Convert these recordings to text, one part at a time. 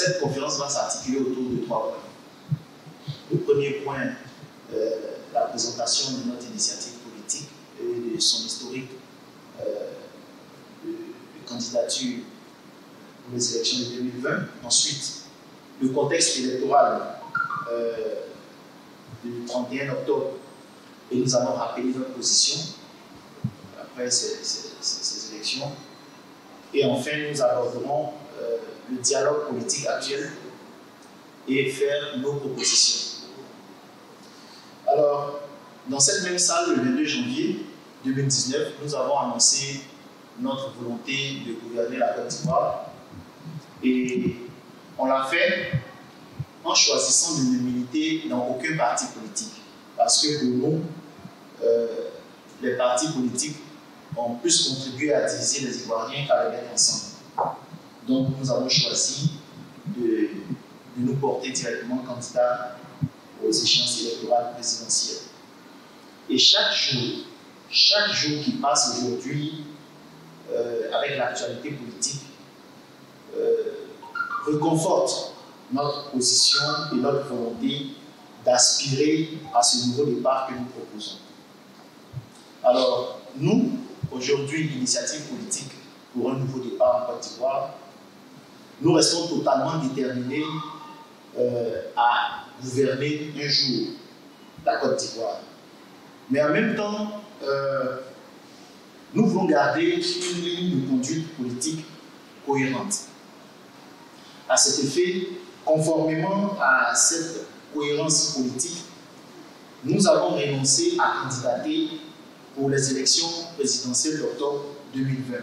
cette conférence va s'articuler autour de 3 points. Le premier point, la présentation de notre initiative politique et de son historique de candidature pour les élections de 2020. Ensuite, le contexte électoral du 31 octobre, et nous allons rappeler notre position après ces élections. Et enfin, nous aborderons le dialogue politique actuel et faire nos propositions. Alors, dans cette même salle, le 22 janvier 2019, nous avons annoncé notre volonté de gouverner la Côte d'Ivoire. Et on l'a fait en choisissant de ne militer dans aucun parti politique. Parce que pour nous, les partis politiques ont plus contribué à diviser les Ivoiriens qu'à les mettre ensemble. Donc nous avons choisi de nous porter directement candidat aux échéances électorales présidentielles. Et chaque jour qui passe aujourd'hui avec l'actualité politique reconforte notre position et notre volonté d'aspirer à ce nouveau départ que nous proposons. Alors, nous, aujourd'hui, l'initiative politique pour un nouveau départ en Côte d'Ivoire, nous restons totalement déterminés à gouverner un jour la Côte d'Ivoire. Mais en même temps, nous voulons garder une ligne de conduite politique cohérente. À cet effet, conformément à cette cohérence politique, nous avons renoncé à candidater pour les élections présidentielles d'octobre 2020.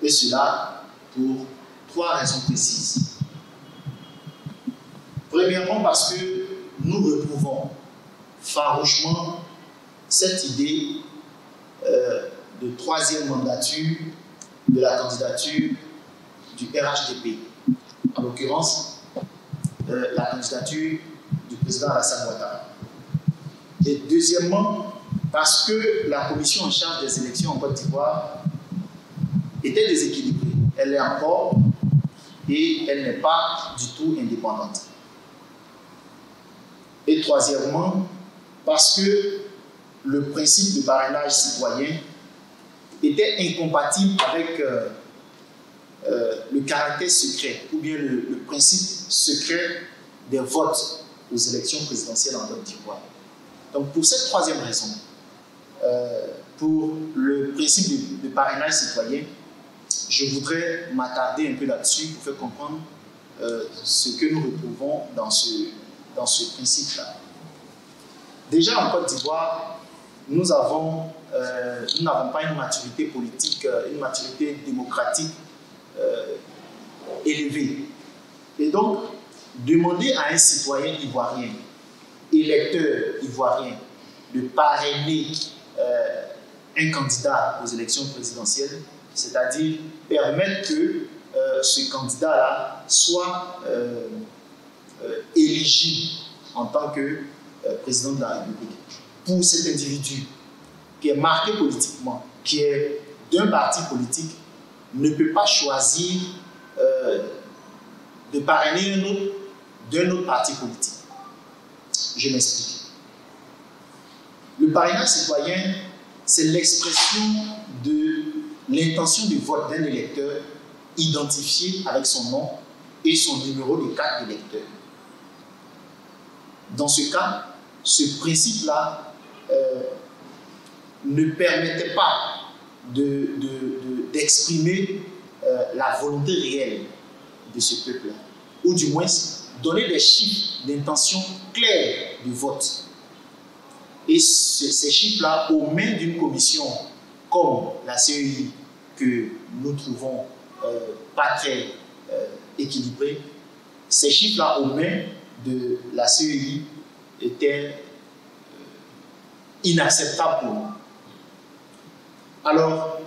Et cela pour 3 raisons précises. Premièrement, parce que nous retrouvons farouchement cette idée de 3e mandature de la candidature du RHDP, en l'occurrence la candidature du président Alassane Ouattara. Et deuxièmement, parce que la commission en charge des élections en Côte d'Ivoire était déséquilibrée. Elle est encore et elle n'est pas du tout indépendante. Et troisièmement, parce que le principe de parrainage citoyen était incompatible avec le caractère secret ou bien le principe secret des votes aux élections présidentielles en Côte d'Ivoire. Donc pour cette troisième raison, pour le principe de parrainage citoyen, je voudrais m'attarder un peu là-dessus pour faire comprendre ce que nous retrouvons dans ce principe-là. Déjà en Côte d'Ivoire, nous n'avons pas une maturité politique, une maturité démocratique élevée. Et donc, demander à un citoyen ivoirien, électeur ivoirien, de parrainer un candidat aux élections présidentielles, c'est-à-dire permettre que ce candidat-là soit éligible en tant que président de la République. Pour cet individu qui est marqué politiquement, qui est d'un parti politique, ne peut pas choisir de parrainer un autre d'un autre parti politique. Je m'explique. Le parrainage citoyen, c'est l'expression de l'intention de vote d'un électeur identifié avec son nom et son numéro de carte d'électeur. Dans ce cas, ce principe-là ne permettait pas d'exprimer la volonté réelle de ce peuple-là, ou du moins donner des chiffres d'intention clairs de vote. Et ces chiffres-là, aux mains d'une commission comme la CEI, que nous trouvons pas très équilibrée, ces chiffres-là, aux mains de la CEI, étaient inacceptables pour nous. Alors,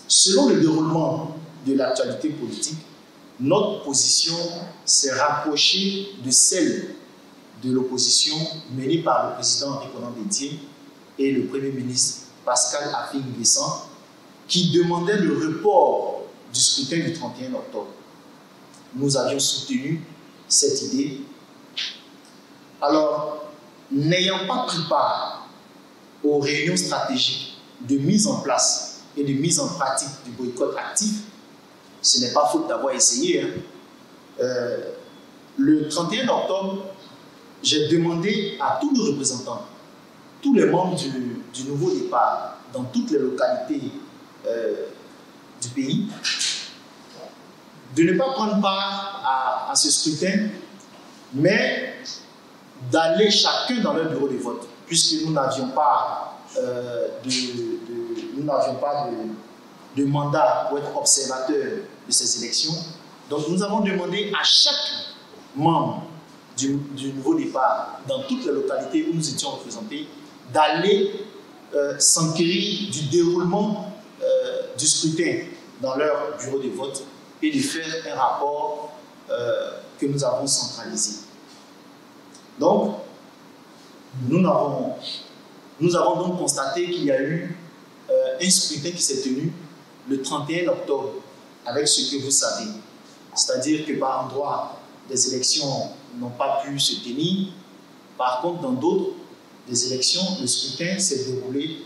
selon le déroulement de l'actualité politique, notre position s'est rapprochée de celle de l'opposition menée par le président Henri Konan Bédié et le Premier ministre Pascal Affi-N'Guessan, qui demandaient le report du scrutin du 31 octobre. nous avions soutenu cette idée. Alors, n'ayant pas pris part aux réunions stratégiques de mise en place et de mise en pratique du boycott actif, ce n'est pas faute d'avoir essayé. Le 31 octobre, j'ai demandé à tous les représentants, tous les membres du nouveau départ, dans toutes les localités du pays, de ne pas prendre part à ce scrutin, mais d'aller chacun dans leur bureau de vote, puisque nous n'avions pas de mandat pour être observateur de ces élections. Donc nous avons demandé à chaque membre du nouveau départ, dans toutes les localités où nous étions représentés, d'aller s'enquérir du déroulement du scrutin dans leur bureau de vote et de faire un rapport que nous avons centralisé. Donc, nous avons donc constaté qu'il y a eu un scrutin qui s'est tenu le 31 octobre, avec ce que vous savez. C'est-à-dire que par endroits, des élections n'ont pas pu se tenir. Par contre, dans d'autres, des élections, le scrutin s'est déroulé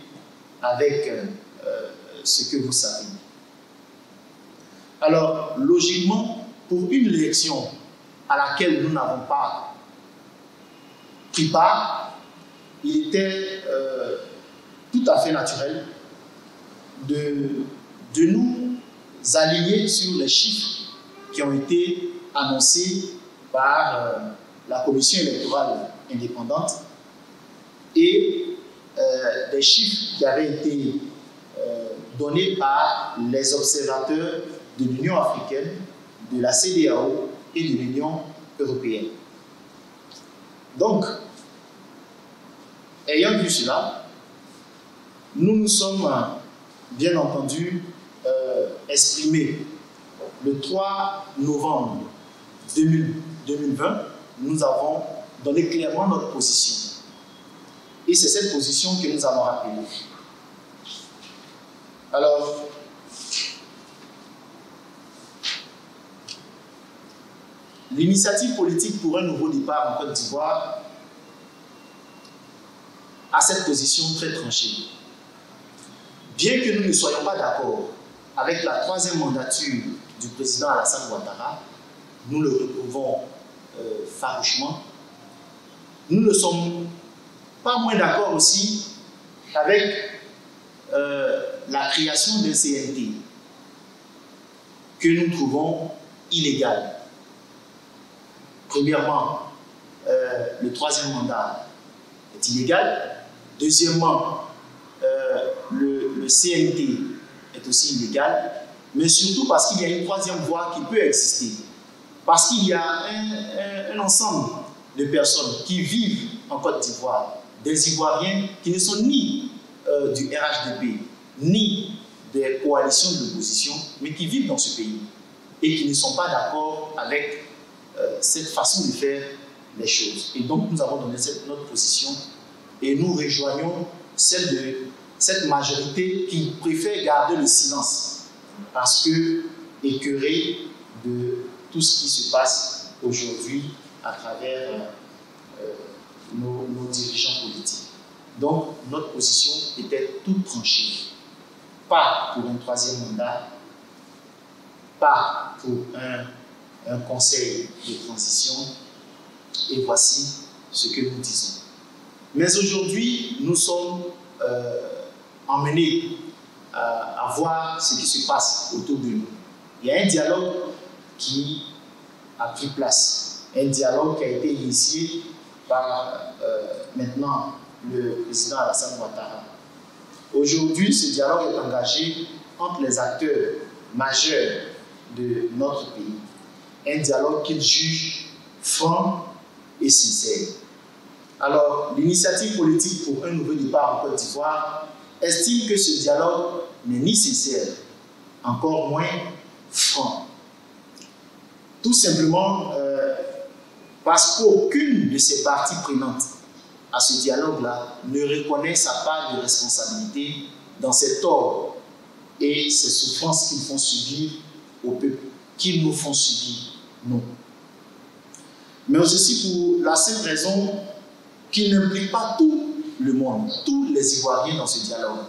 avec ce que vous savez. Alors, logiquement, pour une élection à laquelle nous n'avons pas pris part, il était tout à fait naturel de nous aligner sur les chiffres qui ont été annoncés par la Commission électorale indépendante et des chiffres qui avaient été donnés par les observateurs de l'Union africaine, de la CEDEAO et de l'Union européenne. Donc, ayant vu cela, nous nous sommes bien entendu exprimés le 3 novembre 2020. Nous avons donné clairement notre position. Et c'est cette position que nous avons rappelée. Alors, l'initiative politique pour un nouveau départ en Côte d'Ivoire a cette position très tranchée. Bien que nous ne soyons pas d'accord avec la troisième mandature du président Alassane Ouattara, nous le retrouvons farouchement. Nous ne sommes pas moins d'accord aussi avec la création d'un CNT que nous trouvons illégale. Premièrement, le troisième mandat est illégal. Deuxièmement, le CNT est aussi illégal, mais surtout parce qu'il y a une troisième voie qui peut exister. Parce qu'il y a un ensemble de personnes qui vivent en Côte d'Ivoire, des Ivoiriens qui ne sont ni du RHDP, ni des coalitions de l'opposition, mais qui vivent dans ce pays et qui ne sont pas d'accord avec cette façon de faire les choses. Et donc nous avons donné notre position et nous rejoignons celle de cette majorité qui préfère garder le silence parce que écœurée de tout ce qui se passe aujourd'hui à travers nos dirigeants politiques. Donc notre position était toute tranchée. Pas pour un troisième mandat, pas pour un conseil de transition, et voici ce que nous disons. Mais aujourd'hui, nous sommes emmenés à voir ce qui se passe autour de nous. Il y a un dialogue qui a pris place, un dialogue qui a été initié par maintenant le président Alassane Ouattara. Aujourd'hui, ce dialogue est engagé entre les acteurs majeurs de notre pays. Un dialogue qu'il juge franc et sincère. Alors, l'initiative politique pour un nouveau départ en Côte d'Ivoire estime que ce dialogue n'est ni sincère, encore moins franc. Tout simplement parce qu'aucune de ces parties prenantes à ce dialogue-là ne reconnaît sa part de responsabilité dans ces torts et ces souffrances qu'ils font subir au peuple, qu'ils nous font subir. Non. Mais aussi pour la simple raison qu'il n'implique pas tout le monde, tous les Ivoiriens dans ce dialogue.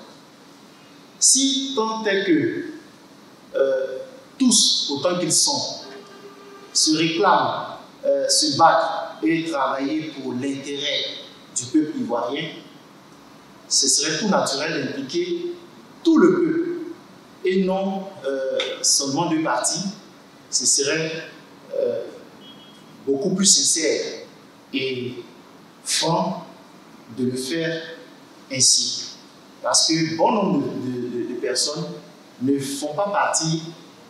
Si tant est que tous, autant qu'ils sont, se réclament, se battent et travailler pour l'intérêt du peuple ivoirien, ce serait tout naturel d'impliquer tout le peuple et non seulement deux parties. Ce serait beaucoup plus sincère et franc de le faire ainsi. Parce que bon nombre de personnes ne font pas partie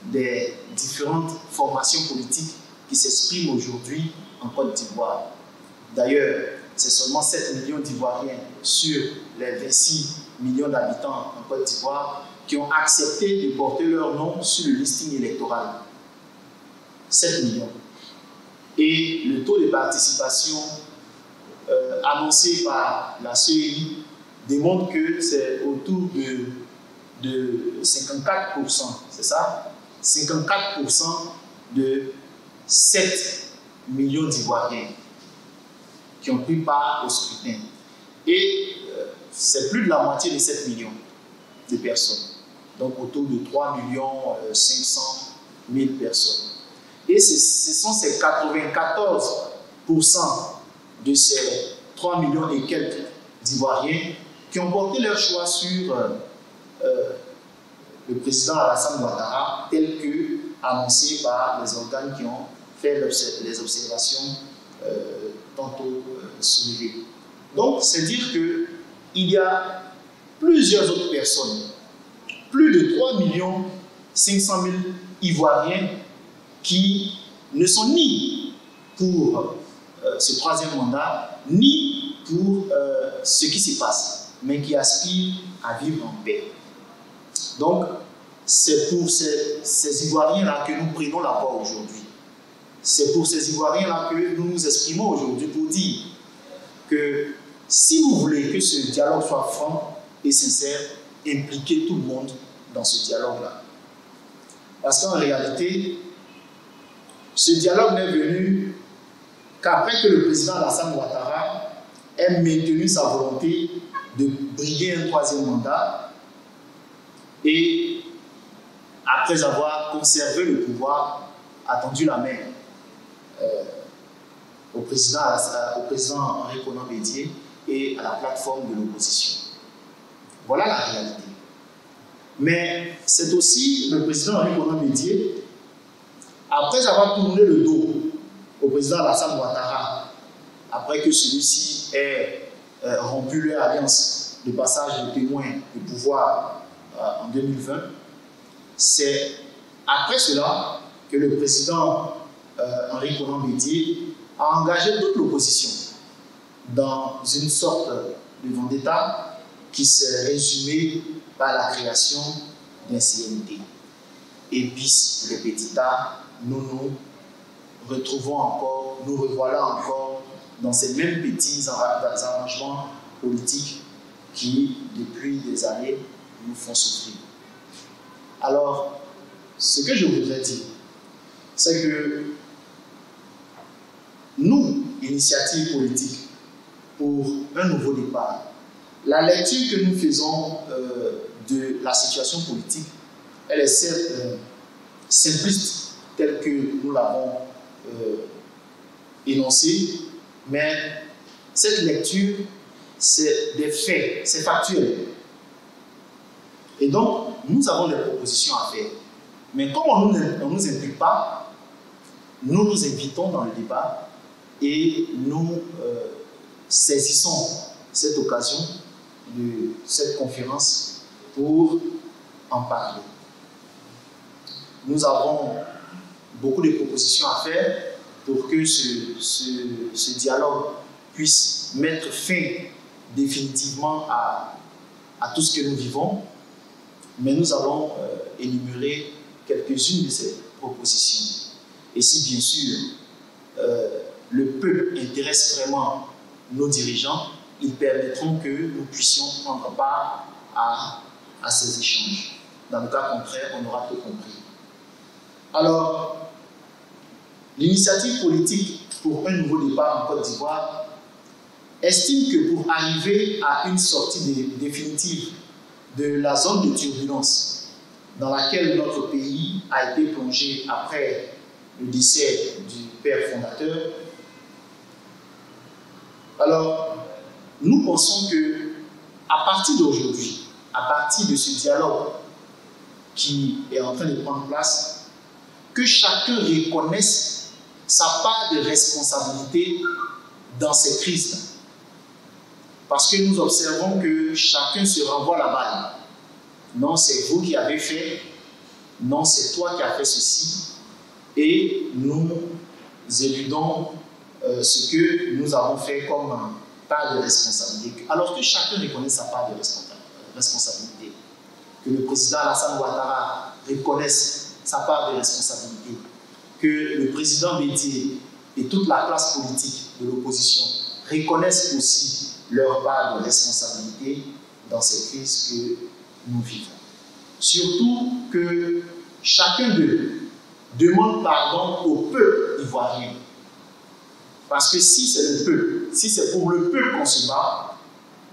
des différentes formations politiques qui s'expriment aujourd'hui en Côte d'Ivoire. D'ailleurs, c'est seulement 7 millions d'Ivoiriens sur les 26 millions d'habitants en Côte d'Ivoire qui ont accepté de porter leur nom sur le listing électoral. 7 millions. Et le taux de participation annoncé par la CEI démontre que c'est autour de 54%, c'est ça? 54% de 7 millions d'Ivoiriens qui ont pris part au scrutin. Et c'est plus de la moitié de 7 millions de personnes. Donc autour de 3 500 000 personnes. Et ce sont ces 94% de ces 3 millions et quelques d'Ivoiriens qui ont porté leur choix sur le président Alassane Ouattara, tel que annoncé par les organes qui ont fait les observations tantôt soulevées. Donc, c'est dire qu'il y a plusieurs autres personnes, plus de 3 500 000 Ivoiriens qui ne sont ni pour ce troisième mandat, ni pour ce qui se passe, mais qui aspirent à vivre en paix. Donc, c'est pour ces Ivoiriens-là que nous prenons la voix aujourd'hui. C'est pour ces Ivoiriens-là que nous nous exprimons aujourd'hui pour dire que si vous voulez que ce dialogue soit franc et sincère, impliquez tout le monde dans ce dialogue-là. Parce qu'en réalité, ce dialogue n'est venu qu'après que le président Alassane Ouattara ait maintenu sa volonté de briguer un troisième mandat et après avoir conservé le pouvoir, a tendu la main au président Henri Konan Bédié et à la plateforme de l'opposition. Voilà la réalité. Mais c'est aussi le président Henri Konan Bédié, après avoir tourné le dos au président Alassane Ouattara, après que celui-ci ait rompu leur alliance de passage de témoin de pouvoir en 2020, c'est après cela que le président Henri Konan Bédié a engagé toute l'opposition dans une sorte de vendetta qui s'est résumée par la création d'un CNT. Et bis repetita, nous retrouvons encore, nous revoilà encore dans ces mêmes petits arrangements politiques qui, depuis des années, nous font souffrir. Alors, ce que je voudrais dire, c'est que nous, initiatives politiques, pour un nouveau départ, la lecture que nous faisons de la situation politique, elle est certes simpliste, telle que nous l'avons énoncée, mais cette lecture, c'est des faits, c'est factuel. Et donc, nous avons des propositions à faire. Mais comme on ne nous implique pas, nous nous invitons dans le débat et nous saisissons cette occasion de cette conférence pour en parler. Nous avons beaucoup de propositions à faire pour que ce dialogue puisse mettre fin définitivement à tout ce que nous vivons. Mais nous allons énumérer quelques-unes de ces propositions. Et si bien sûr le peuple intéresse vraiment nos dirigeants, ils permettront que nous puissions prendre part à ces échanges. Dans le cas contraire, on aura tout compris. Alors, L'initiative politique pour un nouveau départ en Côte d'Ivoire estime que pour arriver à une sortie définitive de la zone de turbulence dans laquelle notre pays a été plongé après le décès du père fondateur, alors nous pensons que à partir d'aujourd'hui, à partir de ce dialogue qui est en train de prendre place, que chacun reconnaisse sa part de responsabilité dans ces crises-là. Parce que nous observons que chacun se renvoie la balle. Non, c'est vous qui avez fait. Non, c'est toi qui as fait ceci. Et nous éludons ce que nous avons fait comme part de responsabilité. Alors que chacun reconnaît sa part de responsabilité. Que le président Alassane Ouattara reconnaisse sa part de responsabilité. Que le président Bédié et toute la classe politique de l'opposition reconnaissent aussi leur part de responsabilité dans ces crises que nous vivons. Surtout que chacun d'eux demande pardon au peuple ivoirien. Parce que si c'est le peuple, si c'est pour le peuple qu'on se bat,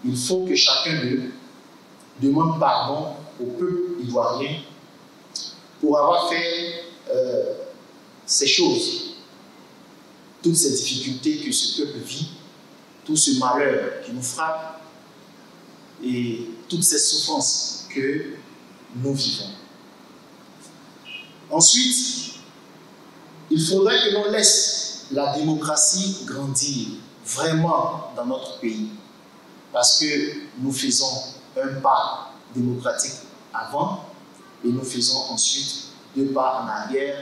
il faut que chacun d'eux demande pardon au peuple ivoirien pour avoir fait ces choses, toutes ces difficultés que ce peuple vit, tout ce malheur qui nous frappe et toutes ces souffrances que nous vivons. Ensuite, il faudrait que l'on laisse la démocratie grandir vraiment dans notre pays, parce que nous faisons un pas démocratique avant et nous faisons ensuite 2 pas en arrière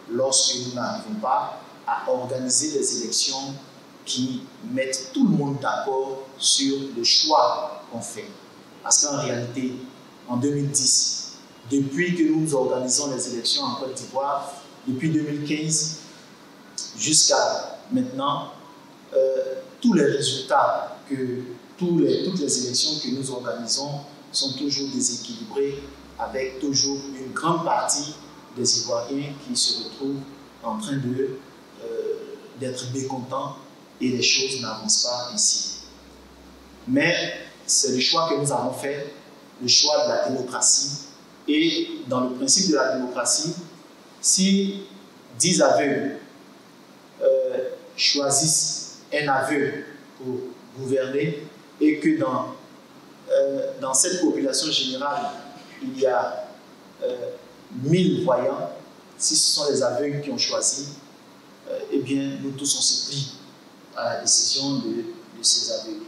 lorsque nous n'arrivons pas à organiser des élections qui mettent tout le monde d'accord sur le choix qu'on fait. Parce qu'en réalité, en 2010, depuis que nous organisons les élections en Côte d'Ivoire, depuis 2015 jusqu'à maintenant, tous les résultats, toutes les élections que nous organisons sont toujours déséquilibrés, avec toujours une grande partie des Ivoiriens qui se retrouvent en train d'être mécontents et les choses n'avancent pas ici. Mais c'est le choix que nous avons fait, le choix de la démocratie. Et dans le principe de la démocratie, si 10 aveugles choisissent un aveugle pour gouverner et que dans cette population générale, il y a 1000 voyants, si ce sont les aveugles qui ont choisi, eh bien, nous tous on se plie à la décision de ces aveugles.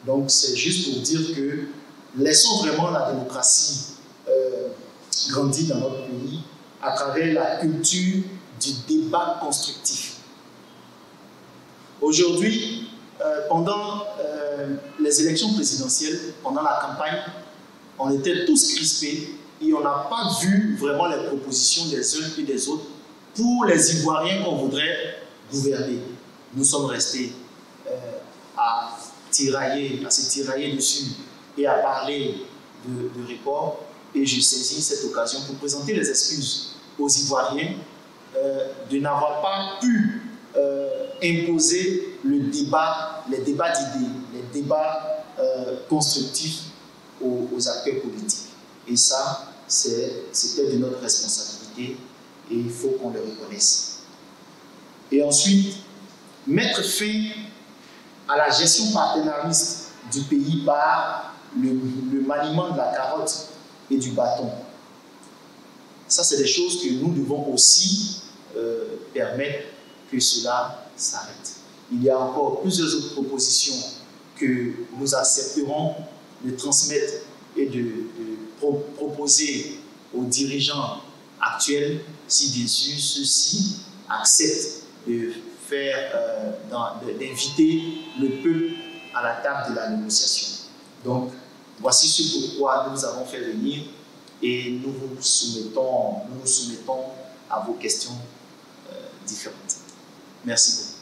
Donc, c'est juste pour dire que laissons vraiment la démocratie grandir dans notre pays à travers la culture du débat constructif. Aujourd'hui, pendant les élections présidentielles, pendant la campagne, on était tous crispés et on n'a pas vu vraiment les propositions des uns et des autres pour les Ivoiriens qu'on voudrait gouverner. Nous sommes restés à se tirailler dessus et à parler de report. Et je saisis cette occasion pour présenter les excuses aux Ivoiriens de n'avoir pas pu imposer les débats d'idées, les débats constructifs aux acteurs politiques. Et ça, c'était de notre responsabilité et il faut qu'on le reconnaisse. Et ensuite, mettre fin à la gestion partenariste du pays par le maniement de la carotte et du bâton. Ça, c'est des choses que nous devons aussi permettre que cela s'arrête. Il y a encore plusieurs autres propositions que nous accepterons de transmettre et de proposer aux dirigeants actuels, si bien sûr ceux-ci acceptent d'inviter le peuple à la table de la négociation. Donc, voici ce pourquoi nous avons fait venir et nous nous soumettons à vos questions différentes. Merci beaucoup.